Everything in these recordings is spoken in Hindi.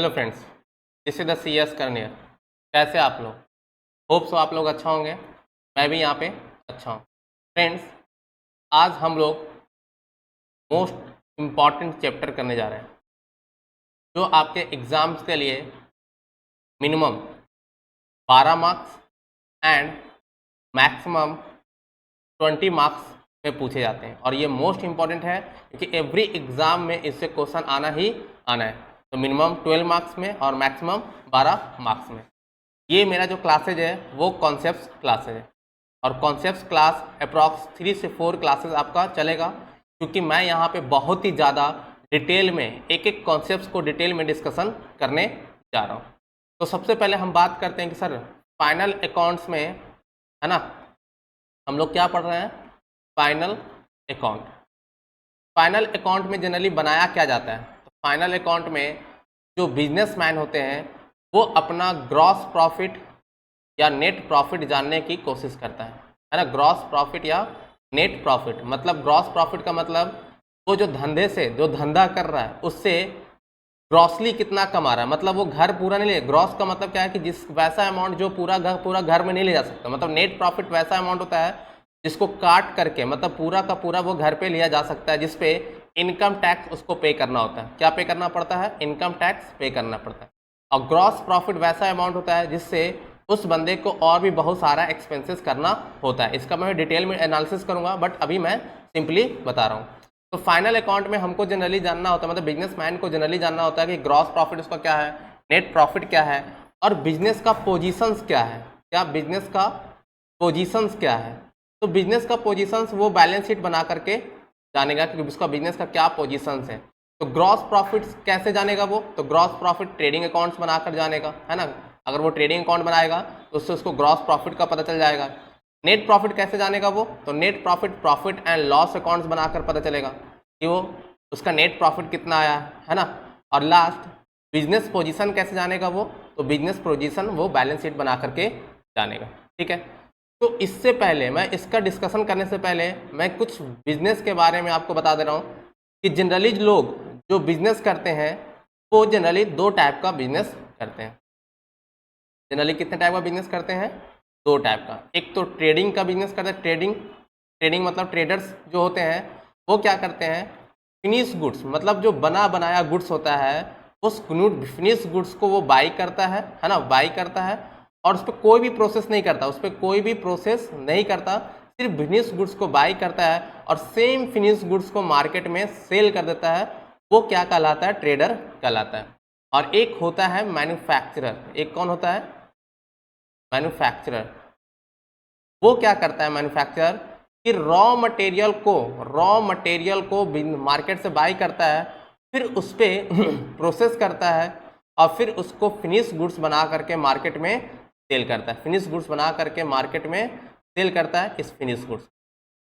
Hello friends, this is the C S corner. कैसे आप लोग? होप सो आप लोग अच्छा होंगे। मैं भी यहाँ पे अच्छा हूँ। फ्रेंड्स, आज हम लोग मोस्ट इम्पॉर्टेंट चैप्टर करने जा रहे हैं जो आपके एग्ज़ाम्स के लिए minimum 12 marks and maximum 20 marks में पूछे जाते हैं। और ये मोस्ट इम्पॉर्टेंट है क्योंकि एवरी एग्ज़ाम में इससे क्वेश्चन आना ही आना है। तो मिनिमम 12 मार्क्स में और मैक्सिमम 12 मार्क्स में। ये मेरा जो क्लासेज है वो कॉन्सेप्ट्स क्लासेज है और कॉन्सेप्ट्स क्लास अप्रॉक्स 3 से 4 क्लासेज आपका चलेगा, क्योंकि मैं यहाँ पे बहुत ही ज़्यादा डिटेल में एक एक कॉन्सेप्ट्स को डिटेल में डिस्कशन करने जा रहा हूँ। तो सबसे पहले हम बात करते हैं कि सर फाइनल अकाउंट्स में है ना, हम लोग क्या पढ़ रहे हैं? Final account. फाइनल अकाउंट में जनरली बनाया क्या जाता है? तो फाइनल अकाउंट में जो बिजनेसमैन होते हैं वो अपना ग्रॉस प्रॉफिट या नेट प्रॉफिट जानने की कोशिश करता है ना। ग्रॉस प्रॉफिट या नेट प्रॉफिट, मतलब ग्रॉस प्रॉफिट का मतलब वो जो धंधे से जो धंधा कर रहा है उससे ग्रॉसली कितना कमा रहा है, मतलब वो घर पूरा नहीं ले। ग्रॉस का मतलब क्या है कि जिस वैसा अमाउंट जो पूरा घर में नहीं ले जा सकता। मतलब नेट प्रॉफिट वैसा अमाउंट होता है जिसको काट करके मतलब पूरा का पूरा वो घर पे लिया जा सकता है, जिसपे इनकम टैक्स उसको पे करना होता है। क्या पे करना पड़ता है? इनकम टैक्स पे करना पड़ता है। और ग्रॉस प्रॉफिट वैसा अमाउंट होता है जिससे उस बंदे को और भी बहुत सारा एक्सपेंसेस करना होता है। इसका मैं डिटेल में एनालिसिस करूंगा, बट अभी मैं सिंपली बता रहा हूँ। तो फाइनल अकाउंट में हमको जनरली जानना होता है, मतलब बिजनेसमैन को जनरली जानना होता है कि ग्रॉस प्रॉफिट उसका क्या है, नेट प्रॉफिट क्या है और बिजनेस का पोजीशंस क्या है। क्या बिजनेस का पोजीशंस क्या है? तो बिजनेस का पोजीशंस वो बैलेंस शीट बना करके जानेगा कि उसका बिजनेस का क्या पोजीशंस है। तो ग्रॉस प्रॉफिट कैसे जानेगा वो? तो ग्रॉस प्रॉफिट ट्रेडिंग अकाउंट्स बनाकर जानेगा, है ना। अगर वो ट्रेडिंग अकाउंट बनाएगा तो उससे उसको ग्रॉस प्रॉफिट का पता चल जाएगा। नेट प्रॉफिट कैसे जानेगा वो? तो net profit profit and loss accounts बनाकर पता चलेगा कि वो उसका नेट प्रॉफिट कितना आया है ना। और लास्ट बिजनेस पोजीशन कैसे जानेगा वो? तो बिजनेस पोजीशन वो बैलेंस शीट बना करके जानेगा। ठीक है। तो इससे पहले मैं इसका डिस्कशन करने से पहले मैं कुछ बिजनेस के बारे में आपको बता दे रहा हूँ कि जनरली लोग जो बिजनेस करते हैं वो जनरली 2 टाइप का बिजनेस करते हैं। जनरली कितने टाइप का बिजनेस करते हैं? 2 टाइप का। एक तो ट्रेडिंग का बिजनेस करते हैं। ट्रेडिंग मतलब ट्रेडर्स जो होते हैं वो क्या करते हैं? फिनिश गुड्स, मतलब जो बना बनाया गुड्स होता है उस फिनिश गुड्स को वो बाई करता है ना, बाई करता है और उस पर कोई भी प्रोसेस नहीं करता, उस पर कोई भी प्रोसेस नहीं करता, सिर्फ फिनिश गुड्स को बाई करता है और सेम फिनिश गुड्स को मार्केट में सेल कर देता है। वो क्या कहलाता है? ट्रेडर कहलाता है। और एक होता है मैन्युफैक्चरर। एक कौन होता है? मैन्युफैक्चरर। वो क्या करता है मैन्युफैक्चरर कि रॉ मटेरियल को मार्केट से बाई करता है, फिर उस पर प्रोसेस करता है और फिर उसको फिनिश गुड्स बना करके मार्केट में सेल करता है। फिनिश गुड्स बना करके मार्केट में सेल करता है इस फिनिश गुड्स।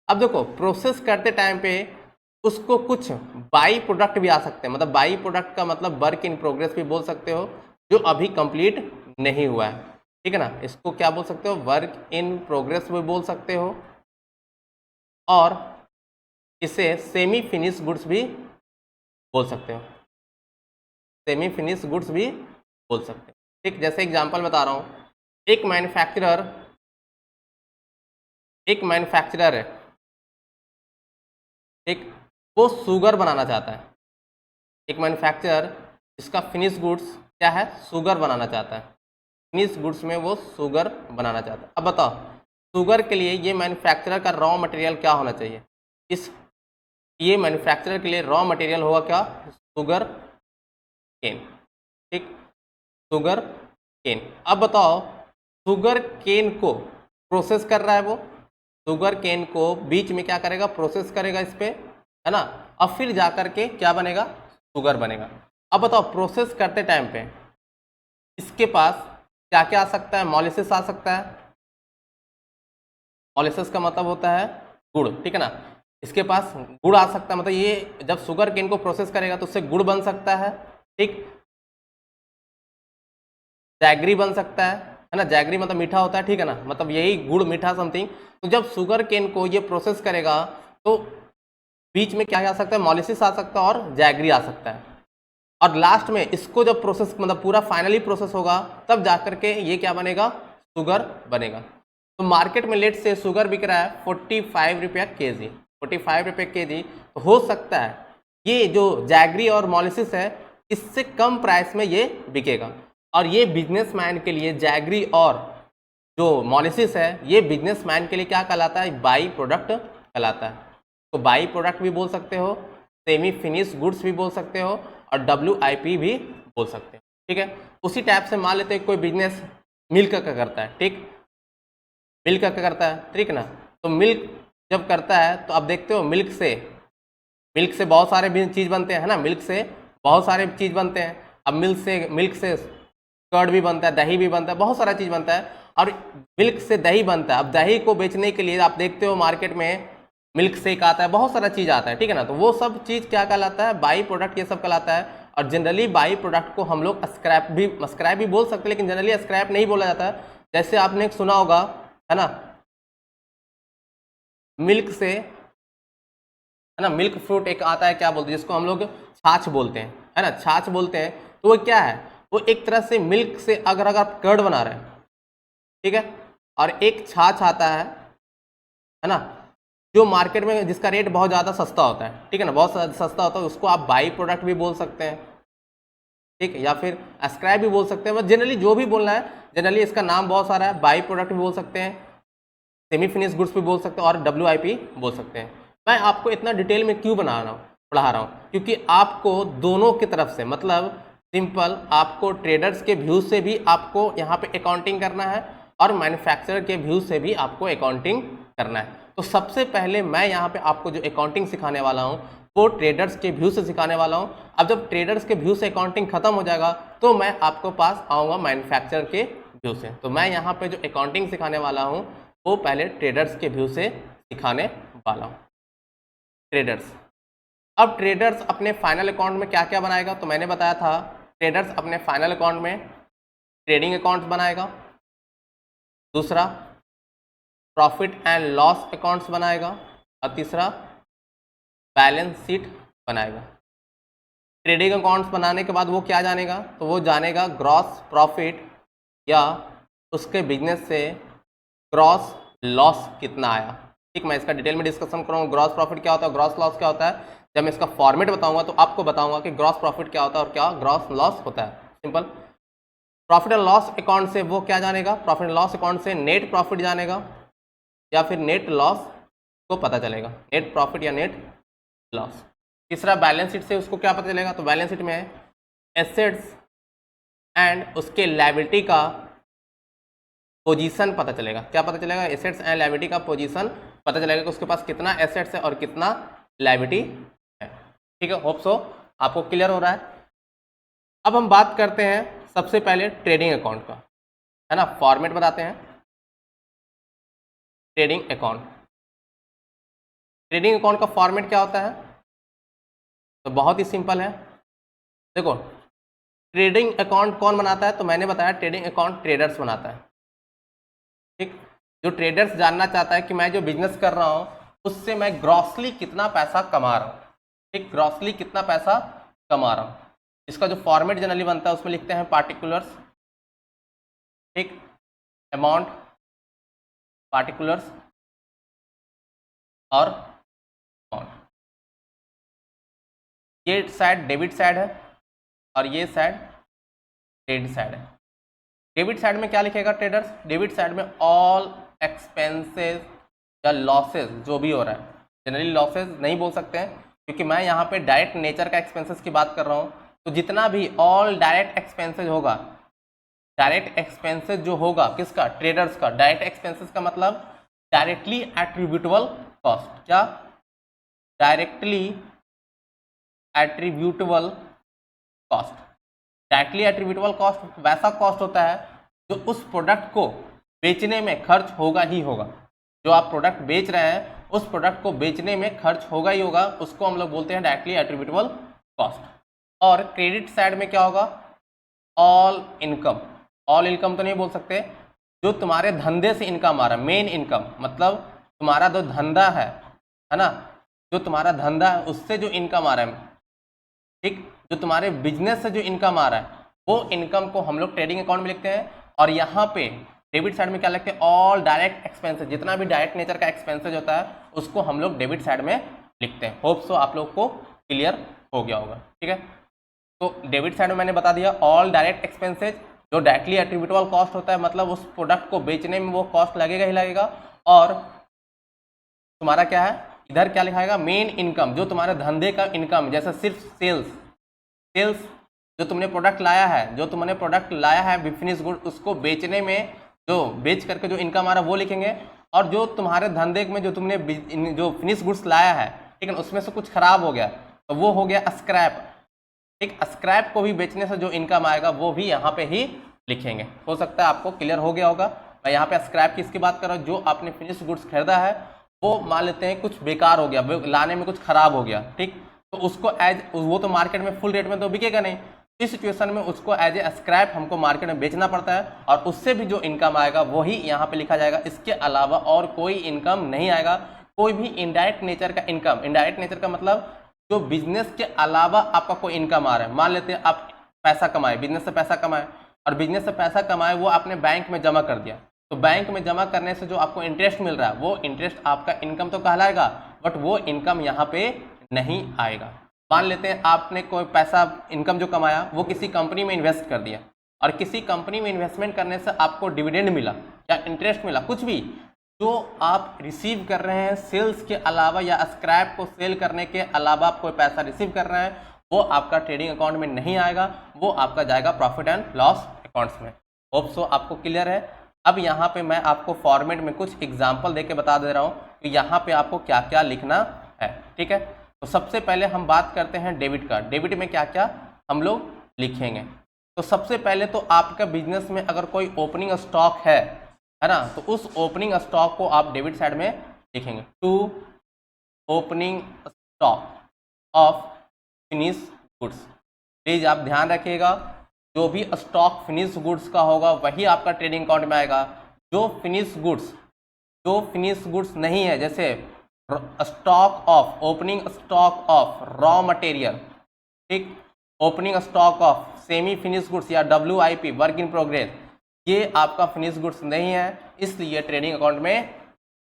अब देखो, प्रोसेस करते टाइम पे उसको कुछ बाई प्रोडक्ट भी आ सकते हैं। मतलब बाई प्रोडक्ट का मतलब वर्क इन प्रोग्रेस भी बोल सकते हो, जो अभी कंप्लीट नहीं हुआ है। ठीक है ना। इसको क्या बोल सकते हो? वर्क इन प्रोग्रेस भी बोल सकते हो और इसे सेमी फिनिश गुड्स भी बोल सकते हो। सेमी फिनिश गुड्स भी बोल सकते हो। ठीक, जैसे एग्जांपल बता रहा हूँ। एक मैन्युफैक्चरर है, एक वो शुगर बनाना चाहता है। एक मैन्युफैक्चरर इसका फिनिश गुड्स क्या है? शुगर बनाना चाहता है। फिनिश गुड्स में वो शुगर बनाना चाहता है। अब बताओ, शुगर के लिए ये मैन्युफैक्चरर का रॉ मटेरियल क्या होना चाहिए? ये मैन्युफैक्चरर के लिए रॉ मटेरियल होगा क्या? Sugar cane. ठीक, शुगर केन। अब बताओ, शुगर केन को प्रोसेस कर रहा है वो। शुगर केन को बीच में क्या करेगा? प्रोसेस करेगा इस पे, है ना। अब फिर जाकर के क्या बनेगा? शुगर बनेगा। अब बताओ, प्रोसेस करते टाइम पे इसके पास क्या क्या आ सकता है? मॉलिसिस आ सकता है। मॉलिसिस का मतलब होता है गुड़। ठीक है ना। इसके पास गुड़ आ सकता है, मतलब ये जब शुगर केन को प्रोसेस करेगा तो उससे गुड़ बन सकता है। ठीक, जैगरी बन सकता है ना। जैगरी मतलब मीठा होता है। ठीक है ना, मतलब यही गुड़ मीठा समथिंग। तो जब शुगर केन को ये प्रोसेस करेगा तो बीच में क्या आ सकता है? मॉलिसिस आ सकता है और जैगरी आ सकता है। और लास्ट में इसको जब प्रोसेस मतलब पूरा फाइनली प्रोसेस होगा तब जाकर के ये क्या बनेगा, शुगर बनेगा। तो मार्केट में लेट से शुगर बिक रहा है 45 रुपया केजी, 45 रुपये केजी। तो हो सकता है ये जो जैगरी और मॉलिसिस है इससे कम प्राइस में ये बिकेगा। और ये बिजनेसमैन के लिए जैगरी और जो मॉलिसिस है ये बिजनेसमैन के लिए क्या कहलाता है, बाई प्रोडक्ट कहलाता है। तो बाई प्रोडक्ट भी बोल सकते हो, सेमी फिनिश गुड्स भी बोल सकते हो और WIP भी बोल सकते हो। ठीक है, उसी टाइप से मान लेते हैं कोई बिजनेस मिल्क का करता है, ठीक, मिल्क का करता है, ठीक ना। तो मिल्क जब करता है तो आप देखते हो मिल्क से बहुत सारे भी चीज़ बनते हैं, है ना, मिल्क से बहुत सारे चीज़ बनते हैं। अब मिल्क से कर्ड भी बनता है, दही भी बनता है, बहुत सारा चीज़ बनता है और मिल्क से दही बनता है। अब दही को बेचने के लिए आप देखते हो मार्केट में मिल्क शेक आता है, बहुत सारा चीज़ आता है, ठीक है ना। तो वो सब चीज़ क्या कहलाता है, बाई प्रोडक्ट, ये सब कहलाता है। और जनरली बाई प्रोडक्ट को हम लोग स्क्रैप भी बोल सकते हैं, लेकिन जनरली स्क्रैप नहीं बोला जाता है। जैसे आपने सुना होगा, है ना, मिल्क से, है ना, मिल्क फ्रूट एक आता है, क्या बोलते हैं जिसको हम लोग छाछ बोलते हैं, है ना, छाछ बोलते हैं। तो वो क्या है, वो एक तरह से मिल्क से अगर आप कर्ड बना रहे हैं, ठीक है, और एक छाछ आता है ना, जो मार्केट में जिसका रेट बहुत ज़्यादा सस्ता होता है, ठीक है ना, बहुत सस्ता होता है, उसको आप बाई प्रोडक्ट भी बोल सकते हैं, ठीक है, या फिर स्क्रैप भी बोल सकते हैं। बस जनरली जो भी बोलना है, जनरली इसका नाम बहुत सारा है, बाई प्रोडक्ट भी बोल सकते हैं, सेमी फिनिश गुड्स भी बोल सकते हैं और WIP बोल सकते हैं। मैं आपको इतना डिटेल में क्यों पढ़ा रहा हूँ, क्योंकि आपको दोनों की तरफ से, मतलब सिंपल आपको ट्रेडर्स के व्यू से भी आपको यहाँ पे अकाउंटिंग करना है और मैन्युफैक्चरर के व्यू से भी आपको अकाउंटिंग करना है। तो सबसे पहले मैं यहाँ पे आपको जो अकाउंटिंग सिखाने वाला हूँ वो ट्रेडर्स के व्यू से सिखाने वाला हूँ। अब जब ट्रेडर्स के व्यू से अकाउंटिंग खत्म हो जाएगा तो मैं आपको पास आऊँगा मैन्युफैक्चरर के व्यू से। तो मैं यहाँ पे जो अकाउंटिंग सिखाने वाला हूँ वो पहले ट्रेडर्स के व्यू से सिखाने वाला हूँ। ट्रेडर्स, अब ट्रेडर्स अपने फाइनल अकाउंट में क्या क्या बनाएगा, तो मैंने बताया था ट्रेडर्स अपने फाइनल अकाउंट में ट्रेडिंग अकाउंट बनाएगा, दूसरा प्रॉफिट एंड लॉस अकाउंट्स बनाएगा और तीसरा बैलेंस शीट बनाएगा। ट्रेडिंग अकाउंट्स बनाने के बाद वो क्या जानेगा, तो वो जानेगा ग्रॉस प्रॉफिट या उसके बिजनेस से ग्रॉस लॉस कितना आया। ठीक, मैं इसका डिटेल में डिस्कशन करूँगा, ग्रॉस प्रॉफिट क्या होता है, ग्रॉस लॉस क्या होता है। जब मैं इसका फॉर्मेट बताऊंगा तो आपको बताऊंगा कि ग्रॉस प्रॉफिट क्या होता है और क्या ग्रॉस लॉस होता है। Simple, profit and loss account से वो क्या जानेगा, प्रॉफिट एंड लॉस अकाउंट से नेट प्रॉफिट जानेगा या फिर नेट लॉस को पता चलेगा, नेट प्रॉफिट या नेट लॉस। तीसरा बैलेंस शीट से उसको क्या पता चलेगा, तो बैलेंस शीट में एसेट्स एंड उसके लायबिलिटी का पोजीशन पता चलेगा। क्या पता चलेगा, एसेट्स एंड लायबिलिटी का पोजीशन पता चलेगा कि उसके पास कितना एसेट्स है और कितना लायबिलिटी है। ठीक है, होप सो आपको क्लियर हो रहा है। अब हम बात करते हैं सबसे पहले ट्रेडिंग अकाउंट का, है ना, फॉर्मेट बताते हैं। ट्रेडिंग अकाउंट, ट्रेडिंग अकाउंट का फॉर्मेट क्या होता है, तो बहुत ही सिंपल है। देखो, ट्रेडिंग अकाउंट कौन बनाता है, तो मैंने बताया ट्रेडिंग अकाउंट ट्रेडर्स बनाता है। ठीक, जो ट्रेडर्स जानना चाहता है कि मैं जो बिजनेस कर रहा हूँ उससे मैं ग्रॉसली कितना पैसा कमा रहा हूँ। ठीक, ग्रॉसली कितना पैसा कमा रहा हूँ, इसका जो फॉर्मेट जनरली बनता है उसमें लिखते हैं पार्टिकुलर्स, ठीक, अमाउंट, पार्टिकुलर्स और अमाउंट। ये साइड डेबिट साइड है और ये साइड क्रेडिट साइड है। डेबिट साइड में क्या लिखेगा ट्रेडर्स, डेबिट साइड में ऑल एक्सपेंसेस या लॉसेस जो भी हो रहा है, जनरली लॉसेस नहीं बोल सकते हैं क्योंकि मैं यहाँ पे डायरेक्ट नेचर का एक्सपेंसेस की बात कर रहा हूँ। तो जितना भी ऑल डायरेक्ट एक्सपेंसेस होगा, डायरेक्ट एक्सपेंसेस जो होगा किसका, ट्रेडर्स का। डायरेक्ट एक्सपेंसेस का मतलब डायरेक्टली एट्रीब्यूटेबल कॉस्ट, क्या, directly attributable cost. Directly attributable cost वैसा कॉस्ट होता है जो उस प्रोडक्ट को बेचने में खर्च होगा ही होगा। जो आप प्रोडक्ट बेच रहे हैं उस प्रोडक्ट को बेचने में खर्च होगा ही होगा, उसको हम लोग बोलते हैं डायरेक्टली एट्रीब्यूटेबल कॉस्ट। और क्रेडिट साइड में क्या होगा, ऑल इनकम। ऑल इनकम तो नहीं बोल सकते, जो तुम्हारे धंधे से इनकम आ रहा है, मेन इनकम, मतलब तुम्हारा जो धंधा है ना, जो तुम्हारा धंधा है उससे जो इनकम आ रहा है, ठीक, जो तुम्हारे बिजनेस से जो इनकम आ रहा है वो इनकम को हम लोग ट्रेडिंग अकाउंट में लिखते हैं। और यहाँ पे डेबिट साइड में क्या लिखते हैं, ऑल डायरेक्ट एक्सपेंसेस, जितना भी डायरेक्ट नेचर का एक्सपेंसेस होता है उसको हम लोग डेबिट साइड में लिखते हैं। होप सो आप लोग को क्लियर हो गया होगा। ठीक है, तो डेबिट साइड में मैंने बता दिया ऑल डायरेक्ट एक्सपेंसेज, जो डायरेक्टली एट्रीब्यूटेबल कॉस्ट होता है, मतलब उस प्रोडक्ट को बेचने में वो कॉस्ट लगेगा ही लगेगा। और तुम्हारा क्या है, इधर क्या लिखाएगा, मेन इनकम, जो तुम्हारे धंधे का इनकम, जैसे सिर्फ सेल्स जो तुमने प्रोडक्ट लाया है फिनिश गुड, उसको बेचने में जो बेच करके जो इनकम आ रहा है वो लिखेंगे। और जो तुम्हारे धंधे में जो तुमने जो फिनिश गुड्स लाया है, ठीक है, उसमें से कुछ खराब हो गया तो वो हो गया स्क्रैप। ठीक, स्क्रैप को भी बेचने से जो इनकम आएगा वो भी यहाँ पे ही लिखेंगे। हो सकता है आपको क्लियर हो गया होगा। मैं यहाँ पे स्क्रैप किसकी बात कर रहा हूँ, जो आपने फिनिश गुड्स खरीदा है वो मान लेते हैं कुछ बेकार हो गया, लाने में कुछ खराब हो गया, ठीक, तो उसको वो तो मार्केट में फुल रेट में तो बिकेगा नहीं, इस सिचुएशन में उसको एज ए स्क्रैप हमको मार्केट में बेचना पड़ता है और उससे भी जो इनकम आएगा वही यहाँ पे लिखा जाएगा। इसके अलावा और कोई इनकम नहीं आएगा। कोई भी इनडायरेक्ट नेचर का इनकम, इनडायरेक्ट नेचर का मतलब जो बिजनेस के अलावा आपका कोई इनकम आ रहा है, मान लेते हैं आप पैसा कमाए, बिजनेस से पैसा कमाए, और बिजनेस से पैसा कमाए वो आपने बैंक में जमा कर दिया, तो बैंक में जमा करने से जो आपको इंटरेस्ट मिल रहा है वो इंटरेस्ट आपका इनकम तो कहलाएगा, बट वो इनकम यहाँ पे नहीं आएगा। मान लेते हैं आपने कोई पैसा इनकम जो कमाया वो किसी कंपनी में इन्वेस्ट कर दिया, और किसी कंपनी में इन्वेस्टमेंट करने से आपको डिविडेंड मिला या इंटरेस्ट मिला, कुछ भी जो आप रिसीव कर रहे हैं सेल्स के अलावा या स्क्रैप को सेल करने के अलावा आप कोई पैसा रिसीव कर रहे हैं, वो आपका ट्रेडिंग अकाउंट में नहीं आएगा, वो आपका जाएगा प्रॉफिट एंड लॉस अकाउंट्स में। होप सो आपको क्लियर है। अब यहाँ पे मैं आपको फॉर्मेट में कुछ एग्जाम्पल देके बता दे रहा हूँ कि यहाँ पे आपको क्या क्या लिखना है। ठीक है, तो सबसे पहले हम बात करते हैं डेबिट का। डेबिट में क्या क्या हम लोग लिखेंगे, तो सबसे पहले तो आपका बिजनेस में अगर कोई ओपनिंग स्टॉक है ना, तो उस ओपनिंग स्टॉक को आप डेबिट साइड में लिखेंगे, to opening stock of finish goods. Please आप ध्यान रखिएगा, जो भी स्टॉक फिनिश गुड्स का होगा वही आपका ट्रेडिंग अकाउंट में आएगा। जो फिनिश गुड्स नहीं है, जैसे stock of, opening stock of raw material, ठीक, opening stock of semi finish goods या WIP वर्क इन प्रोग्रेस, ये आपका फिनिश गुड्स नहीं है, इसलिए ट्रेडिंग अकाउंट में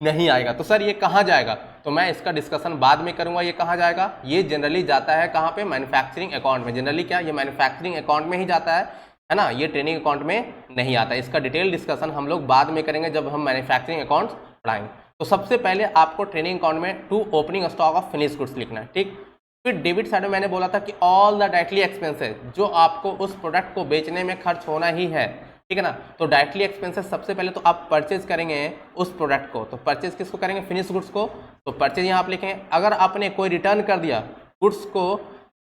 नहीं आएगा। तो सर ये कहाँ जाएगा, तो मैं इसका डिस्कशन बाद में करूंगा। ये कहाँ जाएगा, ये जनरली जाता है कहाँ पे, मैन्युफैक्चरिंग अकाउंट में। जनरली क्या, ये मैन्युफैक्चरिंग अकाउंट में ही जाता है ना, ये ट्रेडिंग अकाउंट में नहीं आता। इसका डिटेल डिस्कशन हम लोग बाद में करेंगे जब हम मैन्युफैक्चरिंग अकाउंट्स पढ़ाएंगे। तो सबसे पहले आपको ट्रेडिंग अकाउंट में to opening stock of finish goods लिखना है, ठीक। फिर डेबिट साइड में मैंने बोला था कि ऑल द डायरेक्टली एक्सपेंसेस, जो आपको उस प्रोडक्ट को बेचने में खर्च होना ही है, ठीक है ना। तो डायरेक्टली एक्सपेंसेस सबसे पहले तो आप परचेज करेंगे उस प्रोडक्ट को, तो परचेज किसको करेंगे, फिनिश गुड्स को, तो परचेज यहाँ आप लिखेंगे। अगर आपने कोई रिटर्न कर दिया, गुड्स को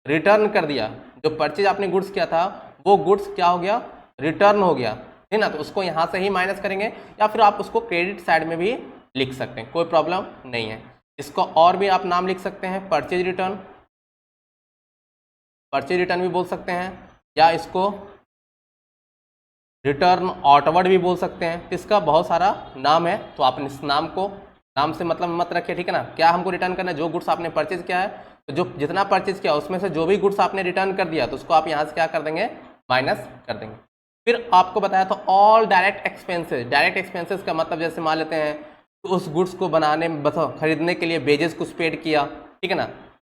रिटर्न कर दिया, जो परचेज आपने गुड्स किया था वो गुड्स क्या हो गया, रिटर्न हो गया, है ना, तो उसको यहाँ से ही माइनस करेंगे, या फिर आप उसको क्रेडिट साइड में भी लिख सकते हैं, कोई प्रॉब्लम नहीं है। इसको और भी आप नाम लिख सकते हैं, परचेज रिटर्न भी बोल सकते हैं, या इसको रिटर्न आउटवर्ड भी बोल सकते हैं। इसका बहुत सारा नाम है, तो आप इस नाम से मतलब मत रखिए, ठीक है ना। क्या हमको रिटर्न करना है, जो गुड्स आपने परचेज किया है, तो जो जितना परचेज किया उसमें से जो भी गुड्स आपने रिटर्न कर दिया तो उसको आप यहाँ से क्या कर देंगे, माइनस कर देंगे। फिर आपको बताया था ऑल डायरेक्ट एक्सपेंसेस का मतलब जैसे मान लेते हैं तो उस गुड्स को बनाने में, बताओ, खरीदने के लिए वेजेस कुछ पेड किया, ठीक है ना,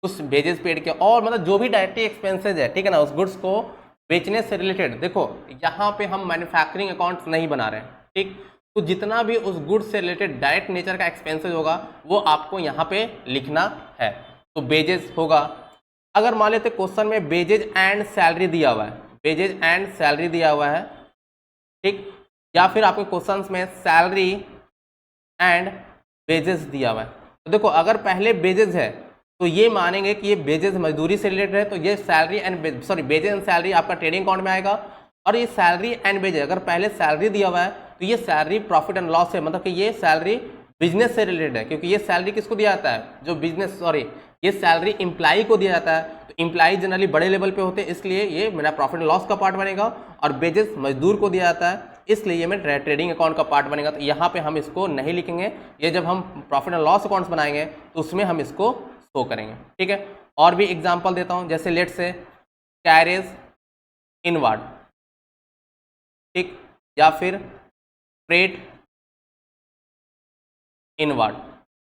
कुछ वेजेस पेड किया, और मतलब जो भी डायरेक्टली एक्सपेंसेस है, ठीक है ना, उस गुड्स को बेचने से रिलेटेड। देखो यहाँ पे हम मैन्युफैक्चरिंग अकाउंट्स नहीं बना रहे हैं, ठीक, तो जितना भी उस गुड्स से रिलेटेड डायरेक्ट नेचर का एक्सपेंसेस होगा वो आपको यहाँ पे लिखना है। तो बेजेस होगा, अगर मान लेते क्वेश्चन में बेजेज एंड सैलरी दिया हुआ है, ठीक, या फिर आपके क्वेश्चन में सैलरी एंड बेजेस दिया हुआ है, तो देखो अगर पहले बेजेस है तो ये मानेंगे कि ये बेजेस मजदूरी से रिलेटेड है, तो ये बेजेस एंड सैलरी आपका ट्रेडिंग अकाउंट में आएगा। और ये सैलरी एंड बेजेस, अगर पहले सैलरी दिया हुआ है तो ये सैलरी प्रॉफिट एंड लॉस है, मतलब कि ये सैलरी बिजनेस से रिलेटेड है, क्योंकि ये सैलरी किसको दिया जाता है, जो बिजनेस, ये सैलरी एम्प्लॉई को दिया जाता है, तो एम्प्लॉई जनरली बड़े लेवल पे होते हैं, इसलिए ये मेरा प्रॉफिट एंड लॉस का पार्ट बनेगा। और बेजेस मजदूर को दिया जाता है, इसलिए ये मेरा ट्रेडिंग अकाउंट का पार्ट बनेगा। तो यहाँ पे हम इसको नहीं लिखेंगे, ये जब हम प्रॉफिट एंड लॉस अकाउंट्स बनाएंगे तो उसमें हम इसको शो करेंगे, ठीक है। और भी एग्जांपल देता हूँ, जैसे लेट से कैरेज इनवर्ड, ठीक, या फिर फ्रेट इनवर्ड।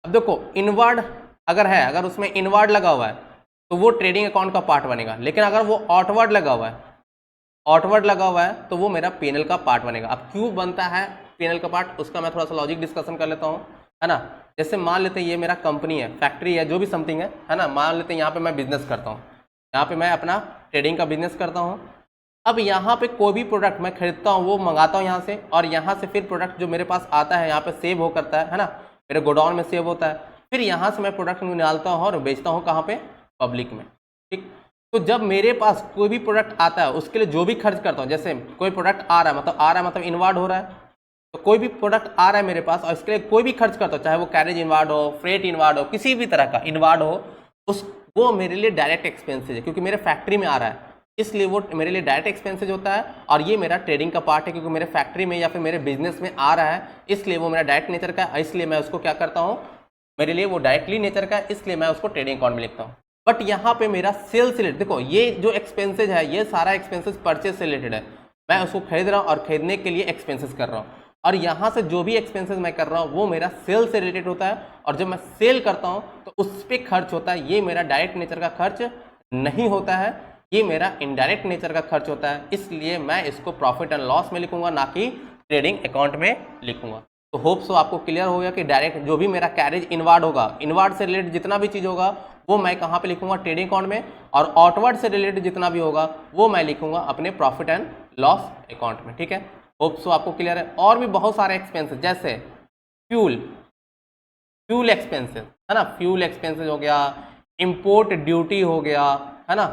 अब देखो इनवर्ड अगर है, अगर उसमें इनवर्ड लगा हुआ है तो वो ट्रेडिंग अकाउंट का पार्ट बनेगा, लेकिन अगर वो आउटवर्ड लगा हुआ है, आउटवर्ड लगा हुआ है तो वो मेरा पीएनएल का पार्ट बनेगा। अब क्यों बनता है पीएनएल का पार्ट, उसका मैं थोड़ा सा लॉजिक डिस्कशन कर लेता हूँ, है ना। जैसे मान लेते हैं ये मेरा कंपनी है, फैक्ट्री है, जो भी समथिंग है ना, मान लेते हैं यहाँ पे मैं बिजनेस करता हूँ, यहाँ पे मैं अपना ट्रेडिंग का बिजनेस करता हूँ। अब यहाँ पे कोई भी प्रोडक्ट मैं खरीदता हूँ, वो मंगाता हूँ यहाँ से, और यहाँ से फिर प्रोडक्ट जो मेरे पास आता है यहाँ पे सेव हो करता है ना, मेरे गोडाउन में सेव होता है, फिर यहाँ से मैं प्रोडक्ट निकालता हूँ और बेचता हूँ कहाँ पे, पब्लिक में, ठीक। तो जब मेरे पास कोई भी प्रोडक्ट आता है उसके लिए जो भी खर्च करता हूँ, जैसे कोई प्रोडक्ट आ रहा है मतलब इनवर्ड हो रहा है, तो कोई भी प्रोडक्ट आ रहा है मेरे पास और इसके लिए कोई भी खर्च करता हूँ, चाहे वो कैरेज इनवर्ड हो, फ्रेट इनवर्ड हो, किसी भी तरह का इनवर्ड हो, उस वो मेरे लिए डायरेक्ट एक्सपेंसेज है, क्योंकि मेरे फैक्ट्री में आ रहा है, इसलिए वो मेरे लिए डायरेक्ट एक्सपेंसेज होता है। और ये मेरा ट्रेडिंग का पार्ट है, क्योंकि मेरे फैक्ट्री में या फिर मेरे बिजनेस में आ रहा है, इसलिए वो मेरा डायरेक्ट नेचर का है, इसलिए मैं उसको क्या करता हूँ, मेरे लिए वो डायरेक्टली नेचर का है, इसलिए मैं उसको ट्रेडिंग अकाउंट में लिखता हूँ। बट यहाँ पे मेरा सेल्स रिलेटेड, देखो ये जो एक्सपेंसेज है ये सारा एक्सपेंसेज परचेज से रिलेटेड है, मैं उसको खरीद रहा हूँ और खरीदने के लिए एक्सपेंसेस कर रहा हूँ, और यहाँ से जो भी एक्सपेंसेस मैं कर रहा हूँ वो मेरा सेल से रिलेटेड होता है, और जब मैं सेल करता हूँ तो उस पर खर्च होता है, ये मेरा डायरेक्ट नेचर का खर्च नहीं होता है, ये मेरा इनडायरेक्ट नेचर का खर्च होता है, इसलिए मैं इसको प्रॉफिट एंड लॉस में लिखूंगा, ना कि ट्रेडिंग अकाउंट में लिखूंगा। तो होप सो आपको क्लियर हो गया कि डायरेक्ट जो भी मेरा कैरेज इनवर्ड होगा, इनवर्ड से रिलेटेड जितना भी चीज़ होगा वो मैं कहाँ पे लिखूंगा, ट्रेडिंग अकाउंट में, और आउटवर्ड से रिलेटेड जितना भी होगा वो मैं लिखूंगा अपने प्रॉफिट एंड लॉस अकाउंट में, ठीक है। होप सो आपको क्लियर है। और भी बहुत सारे एक्सपेंसेस, जैसे फ्यूल एक्सपेंसेस, है ना, फ्यूल एक्सपेंसेस हो गया, इंपोर्ट ड्यूटी हो गया, है ना,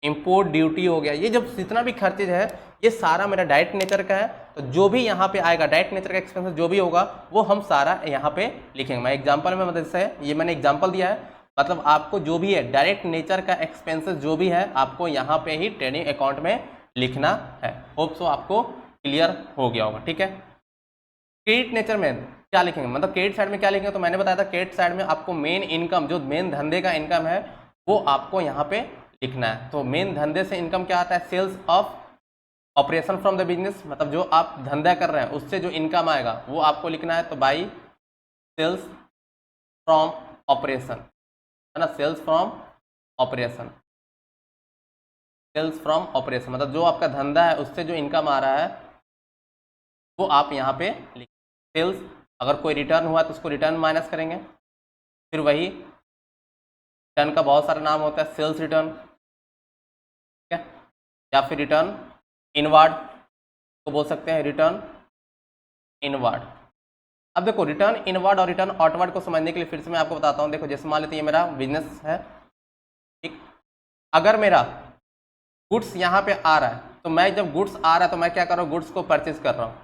इंपोर्ट ड्यूटी हो गया, ये जब जितना भी खर्चेज है ये सारा मेरा डायरेक्ट नेचर का है, तो जो भी यहाँ पे आएगा डायरेक्ट नेचर का एक्सपेंसेस जो भी होगा वो हम सारा यहाँ पे लिखेंगे। मैं एग्जांपल में मदद से, ये मैंने एग्जांपल दिया है, मतलब आपको जो भी है डायरेक्ट नेचर का एक्सपेंसेस जो भी है आपको यहाँ पे ही ट्रेडिंग अकाउंट में लिखना है। होप सो आपको क्लियर हो गया होगा, ठीक है। क्रेडिट नेचर में क्या लिखेंगे, मतलब क्रेडिट साइड में क्या लिखेंगे, तो मैंने बताया था क्रेडिट साइड में आपको मेन इनकम, जो मेन धंधे का इनकम है वो आपको यहाँ पे लिखना है। तो मेन धंधे से इनकम क्या आता है, sales of operation from the business, मतलब जो आप धंधा कर रहे हैं उससे जो इनकम आएगा वो आपको लिखना है। तो बाई सेल्स फ्रॉम ऑपरेशन, है ना, sales from operation, sales from operation, मतलब जो आपका धंधा है उससे जो इनकम आ रहा है वो आप यहाँ पे लिख, सेल्स, अगर कोई रिटर्न हुआ तो उसको रिटर्न माइनस करेंगे, फिर वही रिटर्न का बहुत सारा नाम होता है, सेल्स रिटर्न, ठीक है, या फिर रिटर्न इनवर्ड को बोल सकते हैं, रिटर्न इनवर्ड। अब देखो रिटर्न इनवर्ड और रिटर्न आउटवर्ड को समझने के लिए फिर से मैं आपको बताता हूँ। देखो जैसे मान लेते हैं ये मेरा बिजनेस है, ठीक, अगर मेरा गुड्स यहाँ पे आ रहा है तो मैं जब गुड्स आ रहा है तो मैं क्या कर रहा हूँ, गुड्स को परचेज कर रहा हूँ,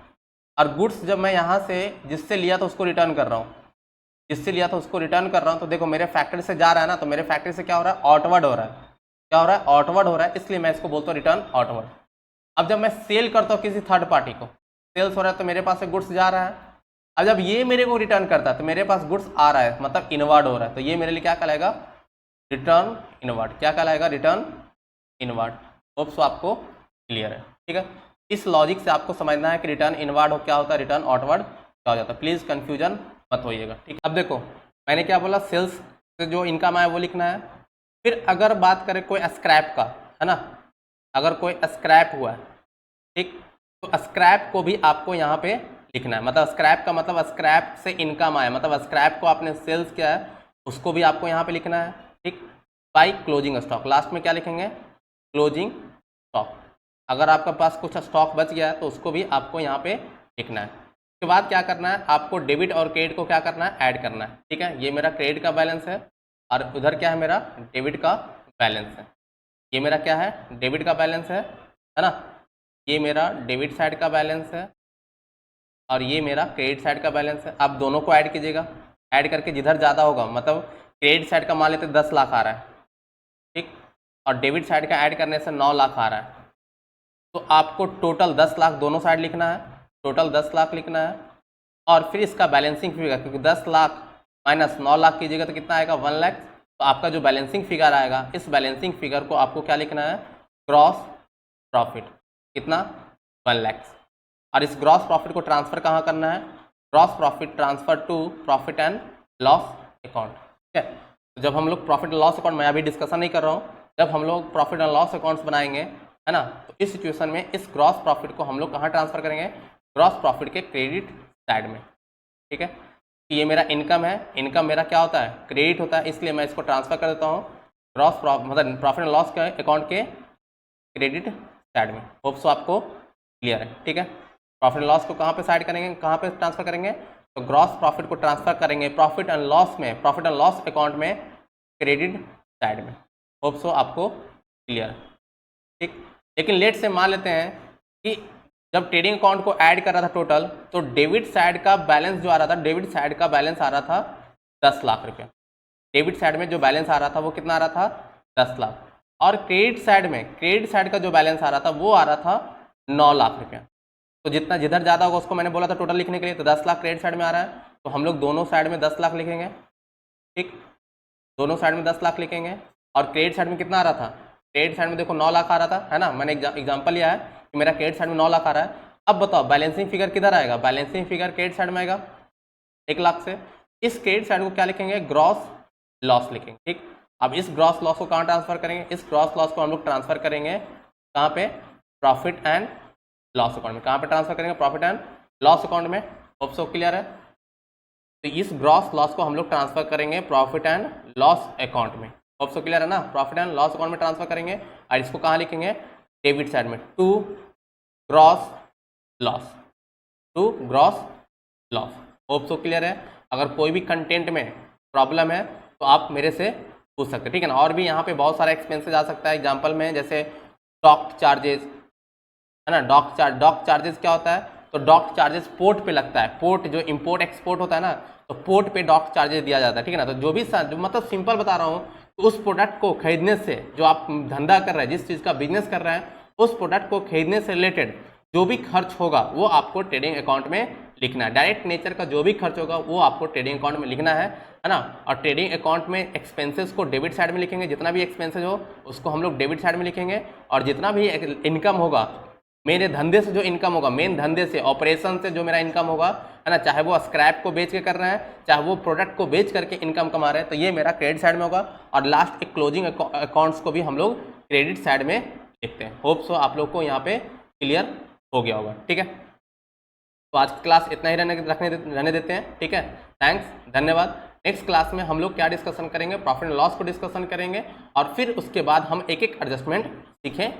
और गुड्स जब मैं यहाँ से जिससे लिया था उसको रिटर्न कर रहा हूँ, जिससे लिया था उसको रिटर्न कर रहा हूँ, तो देखो मेरे फैक्ट्री से जा रहा है ना, तो मेरे फैक्ट्री से क्या हो रहा है, आउटवर्ड हो रहा है, क्या हो रहा है, आउटवर्ड हो रहा है, इसलिए मैं इसको बोलता हूँ रिटर्न आउटवर्ड। अब जब मैं सेल करता हूँ किसी थर्ड पार्टी को, सेल्स हो रहा है तो मेरे पास से गुड्स जा रहा है, अब जब ये मेरे को रिटर्न करता है तो मेरे पास गुड्स आ रहा है, मतलब इनवर्ड हो रहा है, तो ये मेरे लिए क्या कहलाएगा, रिटर्न इनवर्ड, क्या कहलाएगा, रिटर्न इनवर्ड। होप सो आपको क्लियर है, ठीक है। इस लॉजिक से आपको समझना है कि रिटर्न इनवर्ड हो क्या होता है, रिटर्न आउटवर्ड क्या हो जाता है, प्लीज कंफ्यूजन मत होइएगा, ठीक है। अब देखो मैंने क्या बोला, सेल्स से जो इनकम आया वो लिखना है। फिर अगर बात करें कोई स्क्रैप का, है ना, अगर कोई स्क्रैप हुआ है, ठीक, तो स्क्रैप को भी आपको यहाँ पे लिखना है, मतलब स्क्रैप का मतलब स्क्रैप से इनकम आया, मतलब स्क्रैप को आपने सेल्स किया है उसको भी आपको यहाँ पे लिखना है, ठीक। बाई क्लोजिंग स्टॉक, लास्ट में क्या लिखेंगे, क्लोजिंग स्टॉक, अगर आपके पास कुछ स्टॉक बच गया है तो उसको भी आपको यहाँ पे लिखना है। उसके बाद क्या करना है, आपको डेबिट और क्रेडिट को क्या करना है, ऐड करना है, ठीक है। ये मेरा क्रेडिट का बैलेंस है और उधर क्या है, मेरा डेबिट का बैलेंस है, ये मेरा क्या है, डेबिट का बैलेंस है ना, ये मेरा डेबिट साइड का बैलेंस है और ये मेरा क्रेडिट साइड का बैलेंस है। आप दोनों को ऐड कीजिएगा, ऐड करके जिधर ज़्यादा होगा, मतलब क्रेडिट साइड का मान लेते 10 लाख आ रहा है, ठीक, और डेबिट साइड का ऐड करने से 9 लाख आ रहा है, तो आपको टोटल 10 लाख दोनों साइड लिखना है, टोटल 10 लाख लिखना है, और फिर इसका बैलेंसिंग फिगर, क्योंकि 10 लाख माइनस 9 लाख कीजिएगा तो कितना आएगा, 1 लाख, तो तो आपका जो बैलेंसिंग फिगर आएगा, इस बैलेंसिंग फिगर को आपको क्या लिखना है, ग्रॉस प्रॉफिट। कितना, 1 लाख। और इस ग्रॉस प्रॉफिट को ट्रांसफर कहाँ करना है, gross profit transfer to profit and loss account. ठीक है, तो जब हम लोग प्रॉफिट एंड लॉस अकाउंट, मैं अभी डिस्कशन नहीं कर रहा हूँ, जब हम लोग प्रॉफिट एंड लॉस अकाउंट्स बनाएंगे, है ना, तो इस सिचुएशन में इस ग्रॉस प्रॉफिट को हम लोग कहाँ ट्रांसफर करेंगे, ग्रॉस प्रॉफिट के क्रेडिट साइड में। ठीक है, कि ये मेरा इनकम है, इनकम मेरा क्या होता है, क्रेडिट होता है, इसलिए मैं इसको ट्रांसफर कर देता हूँ ग्रॉस मतलब प्रॉफिट एंड लॉस के अकाउंट के क्रेडिट साइड में। होप सो आपको क्लियर है। ठीक है, प्रॉफिट एंड लॉस को कहाँ पे साइड करेंगे, कहाँ पे ट्रांसफर करेंगे, तो ग्रॉस प्रॉफिट को ट्रांसफर करेंगे प्रॉफिट एंड लॉस में, प्रॉफिट एंड लॉस अकाउंट में क्रेडिट साइड में। होप सो आपको क्लियर है। ठीक, लेकिन लेट से मान लेते हैं कि जब ट्रेडिंग अकाउंट को ऐड कर रहा था टोटल, तो डेबिट साइड का बैलेंस जो आ रहा था, डेबिट साइड का बैलेंस आ रहा था 10 लाख रुपया। डेबिट साइड में जो बैलेंस आ रहा था वो कितना आ रहा था, 10 लाख। और क्रेडिट साइड में, क्रेडिट साइड का जो बैलेंस आ रहा था वो आ रहा था 9 लाख रुपया। तो जितना जिधर ज़्यादा होगा उसको मैंने बोला था टोटल लिखने के लिए, तो 10 लाख क्रेडिट साइड में आ रहा है, तो हम लोग दोनों साइड में 10 लाख लिखेंगे। ठीक, दोनों साइड में 10 लाख लिखेंगे। और क्रेडिट साइड में कितना आ रहा था, क्रेडिट साइड में देखो 9 लाख आ रहा था, है ना, मैंने एग्जाम्पल लिया है कि मेरा क्रेडिट साइड में 9 लाख आ रहा है। अब बताओ बैलेंसिंग फिगर किधर आएगा, बैलेंसिंग फिगर क्रेडिट साइड में आएगा 1 लाख से। इस क्रेडिट साइड को क्या लिखेंगे, ग्रॉस लॉस लिखेंगे। ठीक, अब इस ग्रॉस लॉस को कहाँ ट्रांसफर करेंगे, इस ग्रॉस लॉस को हम लोग ट्रांसफर करेंगे कहाँ पे, प्रॉफिट एंड लॉस अकाउंट में। कहाँ पे ट्रांसफर करेंगे, प्रॉफिट एंड लॉस अकाउंट में। होप सो क्लियर है। तो इस ग्रॉस लॉस को हम लोग ट्रांसफर करेंगे प्रॉफिट एंड लॉस अकाउंट में। होप सो क्लियर है ना, प्रॉफिट एंड लॉस अकाउंट में ट्रांसफर करेंगे। और इसको कहाँ लिखेंगे, डेबिट साइड में, to gross loss, to gross loss. Hope so clear है। अगर कोई भी कंटेंट में प्रॉब्लम है तो आप मेरे से पूछ सकते हैं। ठीक है ना, और भी यहाँ पे बहुत सारा एक्सपेंसेस आ सकता है एग्जाम्पल में, जैसे डॉक चार्जेस, है ना, डॉक चार्जेस क्या होता है, तो डॉक चार्जेस पोर्ट पे लगता है, पोर्ट जो इंपोर्ट एक्सपोर्ट होता है ना, तो पोर्ट पे डॉक चार्जेस दिया जाता है। ठीक है ना, तो जो भी मतलब सिंपल बता रहा हूँ, तो उस प्रोडक्ट को खरीदने से, जो आप धंधा कर रहे हैं, जिस चीज़ का बिजनेस कर रहे हैं, उस प्रोडक्ट को खरीदने से रिलेटेड जो भी खर्च होगा वो आपको ट्रेडिंग अकाउंट में लिखना है। डायरेक्ट नेचर का जो भी खर्च होगा वो आपको ट्रेडिंग अकाउंट में लिखना है ना। और ट्रेडिंग अकाउंट में एक्सपेंसेस को डेबिट साइड में लिखेंगे, जितना भी एक्सपेंसेस हो उसको हम लोग डेबिट साइड में लिखेंगे। और जितना भी इनकम होगा, मेरे धंधे से जो इनकम होगा, मेन धंधे से, ऑपरेशन से जो मेरा इनकम होगा, है ना, चाहे वो स्क्रैप को बेच के कर रहे हैं, चाहे वो प्रोडक्ट को बेच करके इनकम कमा रहे हैं, तो ये मेरा क्रेडिट साइड में होगा। और लास्ट एक क्लोजिंग अकाउंट्स को भी हम लोग क्रेडिट साइड में लिखते हैं। होप सो आप लोग को यहाँ पे क्लियर हो गया होगा। ठीक है, तो आज की क्लास इतना ही रहने देते हैं। ठीक है, थैंक्स, धन्यवाद। नेक्स्ट क्लास में हम लोग क्या डिस्कशन करेंगे, प्रॉफिट एंड लॉस को डिस्कशन करेंगे, और फिर उसके बाद हम एक एक एडजस्टमेंट सीखें